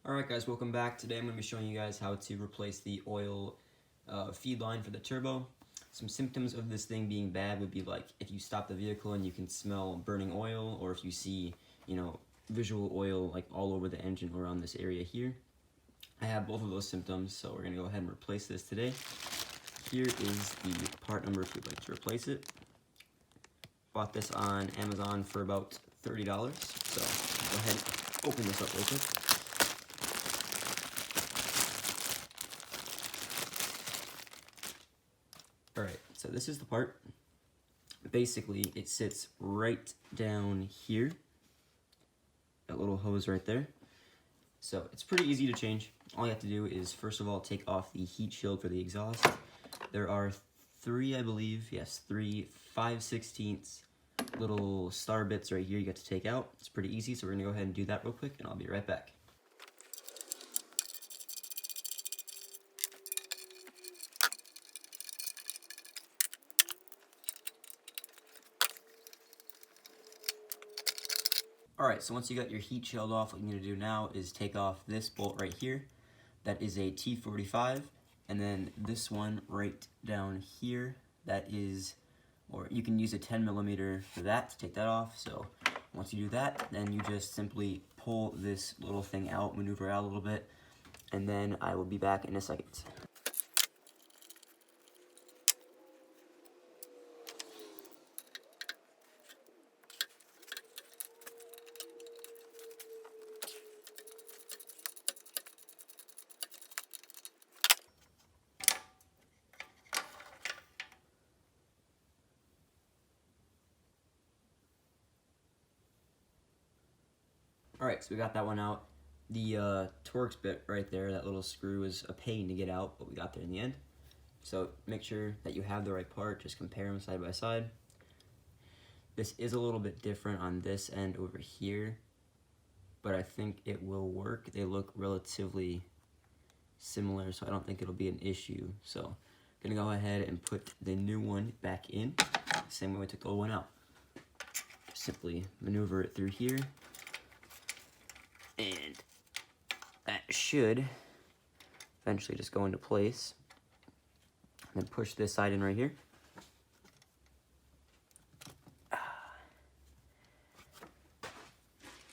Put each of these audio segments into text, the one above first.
Alright guys, welcome back. Today I'm going to be showing you guys how to replace the oil feed line for the turbo. Some symptoms of this thing being bad would be like if you stop the vehicle and you can smell burning oil, or if you see, visual oil like all over the engine or around this area here. I have both of those symptoms, so we're going to go ahead and replace this today. Here is the part number if you'd like to replace it. Bought this on Amazon for about $30, so go ahead and open this up real quick. Alright, so this is the part. Basically, it sits right down here. That little hose right there. So it's pretty easy to change. All you have to do is, first of all, take off the heat shield for the exhaust. There are three, I believe, yes, three 5/16 little star bits right here you got to take out. It's pretty easy, so we're going to go ahead and do that real quick, and I'll be right back. Alright, so once you got your heat shield off, what you need to do now is take off this bolt right here. That is a T45, and then this one right down here, that is, or you can use a 10mm for that to take that off. So once you do that, then you just simply pull this little thing out, maneuver out a little bit, and then I will be back in a second. Alright, so we got that one out. The Torx bit right there, that little screw, is a pain to get out, but we got there in the end. So make sure that you have the right part, just compare them side by side. This is a little bit different on this end over here, but I think it will work. They look relatively similar, so I don't think it'll be an issue. So I'm gonna go ahead and put the new one back in, same way we took the old one out. Just simply maneuver it through here. And that should eventually just go into place. And then push this side in right here.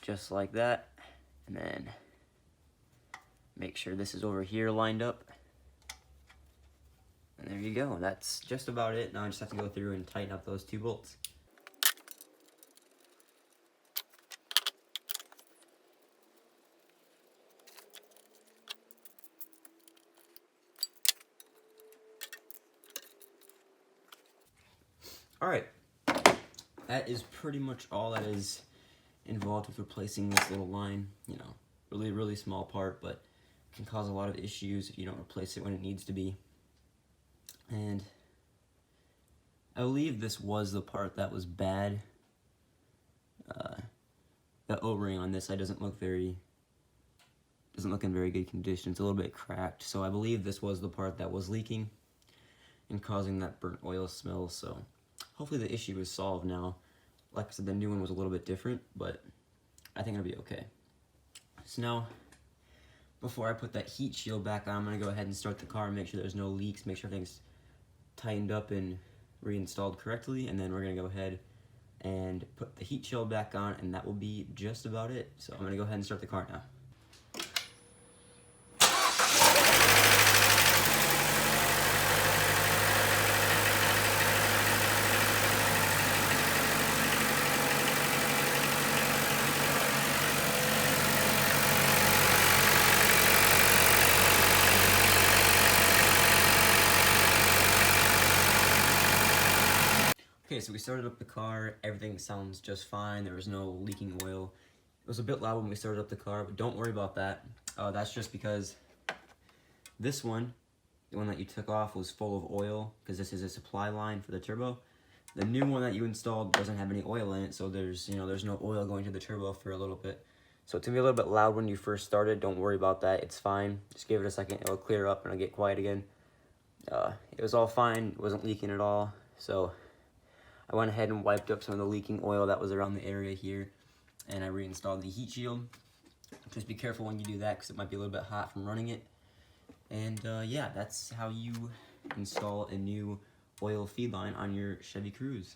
Just like that. And then make sure this is over here lined up. And there you go. That's just about it. Now I just have to go through and tighten up those two bolts. Alright, that is pretty much all that is involved with replacing this little line. Really small part, but can cause a lot of issues if you don't replace it when it needs to be. And I believe this was the part that was bad. The O-ring on this side doesn't look in very good condition. It's a little bit cracked, so I believe this was the part that was leaking and causing that burnt oil smell. So hopefully the issue is solved now. Like I said, the new one was a little bit different, but I think it'll be okay. So now, before I put that heat shield back on, I'm going to go ahead and start the car and make sure there's no leaks, make sure everything's tightened up and reinstalled correctly, and then we're going to go ahead and put the heat shield back on, and that will be just about it. So I'm going to go ahead and start the car now. Okay, so we started up the car, everything sounds just fine, there was no leaking oil. It was a bit loud when we started up the car, but don't worry about that. That's just because this one, the one that you took off, was full of oil, because this is a supply line for the turbo. The new one that you installed doesn't have any oil in it, so there's no oil going to the turbo for a little bit. So it's gonna be a little bit loud when you first started, don't worry about that, it's fine. Just give it a second, it'll clear up and it'll get quiet again. It was all fine, it wasn't leaking at all, so I went ahead and wiped up some of the leaking oil that was around the area here, and I reinstalled the heat shield. Just be careful when you do that because it might be a little bit hot from running it. And yeah, that's how you install a new oil feed line on your Chevy Cruze.